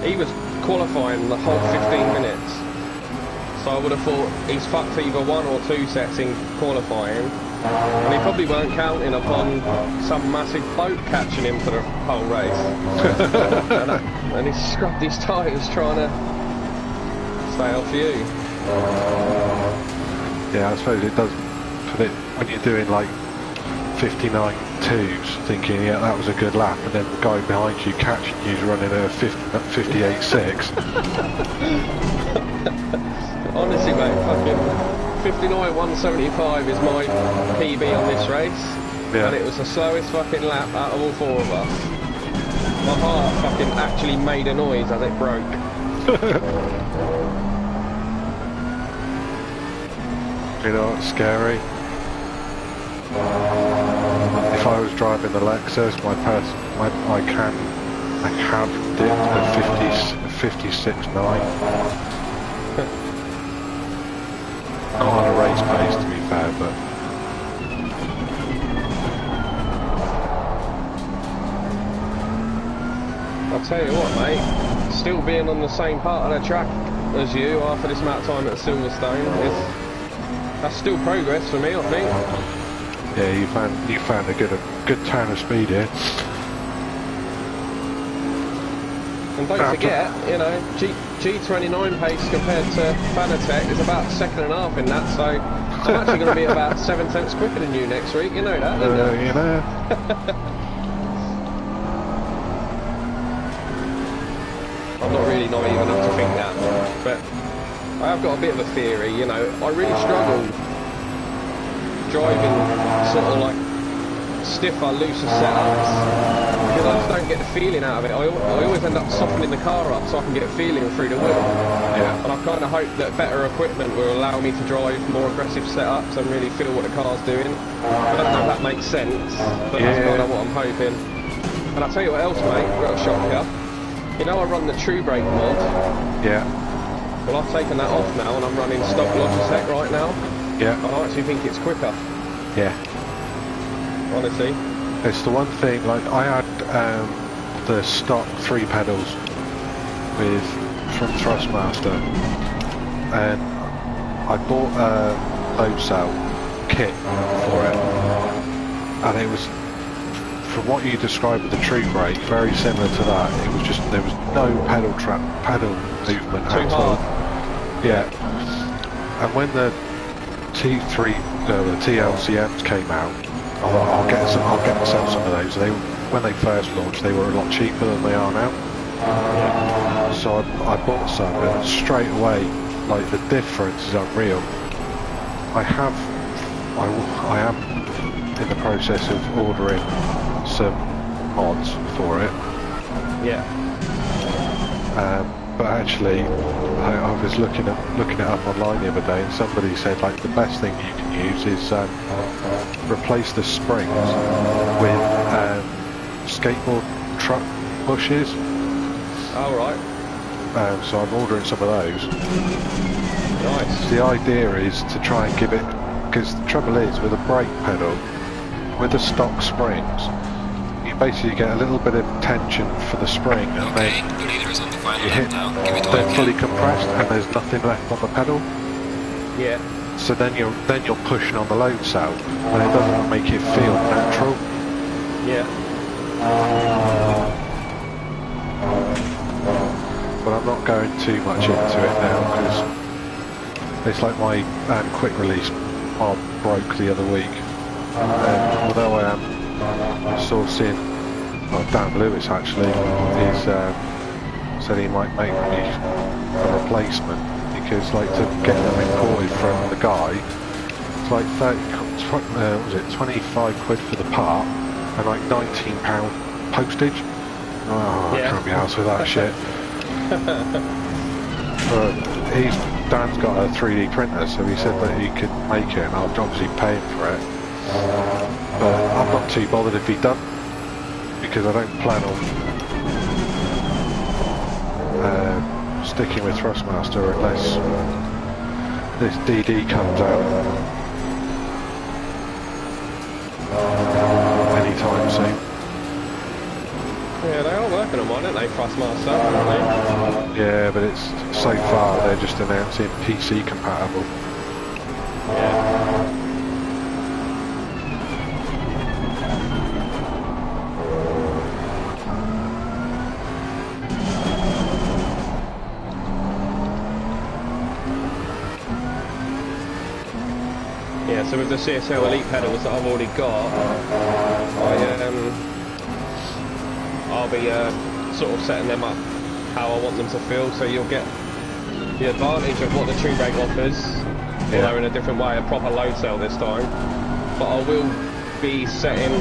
A: He was qualifying the whole 15 minutes. So I would have thought he's fucked either 1 or 2 sets in qualifying. And he probably weren't counting upon some massive boat catching him for the whole race. and he scrubbed his tyres trying to stay off you.
B: Yeah, I suppose it does put it when you're doing like 59.2s, thinking, yeah, that was a good lap, and then the guy behind you catching you's running a 58.6.
A: Honestly, mate, fucking 59.175 is my PB on this race, and it was the slowest fucking lap out of all 4 of us. My heart fucking actually made a noise as it broke.
B: You know what's scary? If I was driving the Lexus, I have dipped a 56.9. Not on a race pace, to be fair, but
A: I'll tell you what, mate, still being on the same part of the track as you after this amount of time at Silverstone, that's still progress for me, I think.
B: yeah, you found a good turn of speed here.
A: And don't forget, you know, G29 pace compared to Fanatec is about 1.5 seconds in that, so I'm actually going to be about 7 tenths quicker than you next week, you know that, don't you?
B: You know.
A: I'm not really naive enough to think that, but I have got a bit of a theory, you know, I really struggle driving sort of like stiffer, looser setups, because I just don't get the feeling out of it. I always end up softening the car up so I can get a feeling through the wheel.
B: Yeah.
A: And I kind of hope that better equipment will allow me to drive more aggressive setups and really feel what the car's doing. I don't know if that makes sense, but that's kind of what I'm hoping. And I'll tell you what else, mate, got a shock here. You know I run the True Brake mod?
B: Yeah.
A: Well, I've taken that off now and I'm running stock Logitech right now.
B: Yeah.
A: I actually think it's quicker.
B: Yeah.
A: Honestly.
B: It's the one thing, like, I had the stock 3 pedals from Thrustmaster, and I bought a load cell kit for it, and it was, from what you described with the True Brake, very similar to that. It was just, there was no pedal movement at all. Yeah. And when the the TLCMs came out, I'll get myself some of those. When they first launched, they were a lot cheaper than they are now. So I bought some, and straight away, like, the difference is unreal. I am in the process of ordering some mods for it.
A: Yeah.
B: But actually, I was looking it up online the other day, and somebody said like the best thing you can use is replace the springs with skateboard truck bushes.
A: All right.
B: So I'm ordering some of those.
A: Nice.
B: The idea is to try and give it, because the trouble is with a brake pedal, with the stock springs, you basically get a little bit of tension for the spring, and
C: Okay, the leader is on the final
B: you
C: lap
B: hit,
C: now. Give it all
B: they're
C: you
B: fully
C: can.
B: compressed, and there's nothing left on the pedal.
A: Yeah.
B: So then you're pushing on the load cell, and it doesn't make it feel natural.
A: Yeah.
B: But I'm not going too much into it now because it's like my quick release mod broke the other week. Although I am sourcing, well, Dan Lewis actually said he might make me a replacement, because like to get them imported from the guy, it's like 25 quid for the part and like £19 postage. Oh,
A: Yeah.
B: I can't be arsed with that shit. But Dan's got a 3D printer, so he said that he could make it, and I'll obviously pay him for it. But I'm not too bothered if he doesn't, because I don't plan on sticking with Thrustmaster unless this DD comes out anytime soon.
A: Yeah, they are working on one, aren't they, Thrustmaster, aren't they?
B: Yeah, but it's so far they're just announcing PC compatible.
A: Yeah. Yeah, so with the CSL Elite pedals that I've already got, I'll be sort of setting them up how I want them to feel, so you'll get the advantage of what the True Brake offers, although in a different way, a proper load cell this time. But I will be setting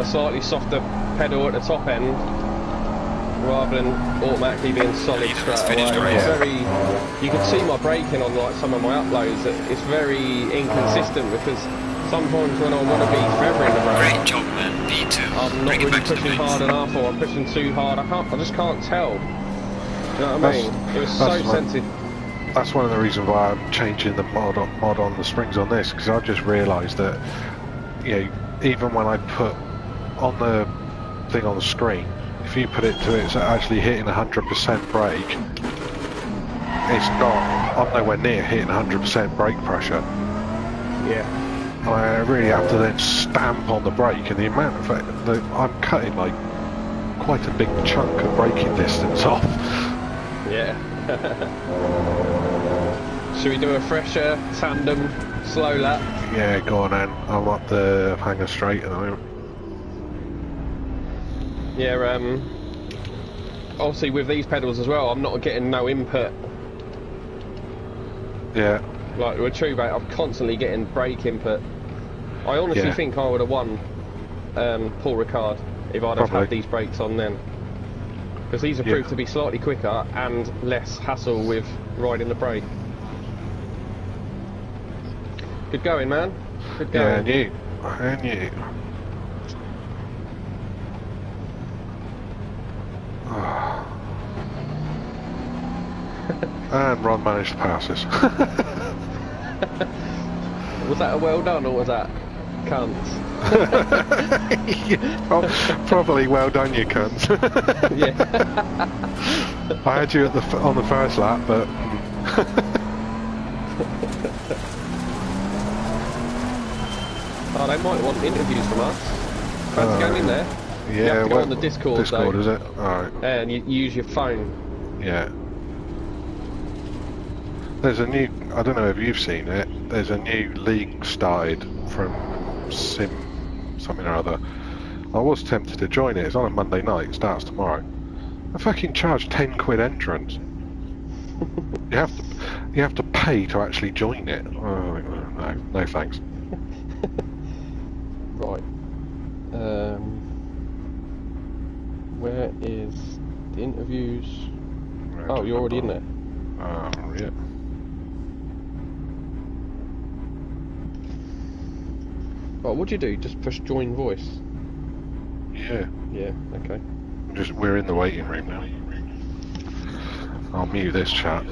A: a slightly softer pedal at the top end, rather than automatically being solid straight away. It's very, you can see my braking on like some of my uploads, it's very inconsistent, because sometimes when I want to be feathering the brake,
C: Great job, man. B2.
A: I'm not really pushing hard enough, or I'm pushing too hard. I just can't tell. You know what I mean? It was so sensitive.
B: That's one of the reasons why I'm changing the mod on the springs on this, because I've just realised that, you know, even when I put on the thing on the screen, if you put it to it's actually hitting 100% brake, it's not. I'm nowhere near hitting 100% brake pressure.
A: Yeah.
B: I really have to then stamp on the brake, and the amount of that I'm cutting like quite a big chunk of braking distance off.
A: Yeah. Should we do a fresher tandem slow lap?
B: Yeah, go on then. I'm up the Hanger Straight at the moment.
A: Yeah, obviously with these pedals as well, I'm not getting no input.
B: Yeah.
A: Like with True Brake, I'm constantly getting brake input. I honestly think I would have won Paul Ricard if I'd have had these brakes on then. Because these have proved to be slightly quicker and less hassle with riding the brake. Good going, man. Good going.
B: Yeah, and you. And you. And Ron managed to pass us.
A: Was that a well done, or was that cunts?
B: Probably well done, you cunts.
A: Yeah.
B: I had you at on the first lap, but
A: oh, they might want interviews from us. Fancy going in there?
B: Yeah,
A: you have to go on the Discord
B: Discord,
A: though.
B: Is it? Alright.
A: And you use your phone.
B: Yeah. There's a new, I don't know if you've seen it, there's a new league started from something or other. I was tempted to join it. It's on a Monday night, it starts tomorrow. I fucking charge 10 quid entrance. You have to pay to actually join it. Oh, no. no thanks.
A: Right. Where is the interviews? Oh, you're already in there.
B: Yeah.
A: Right, what do you do? Just push join voice?
B: Yeah.
A: Yeah, okay.
B: We're in the waiting room now. I'll mute this chat.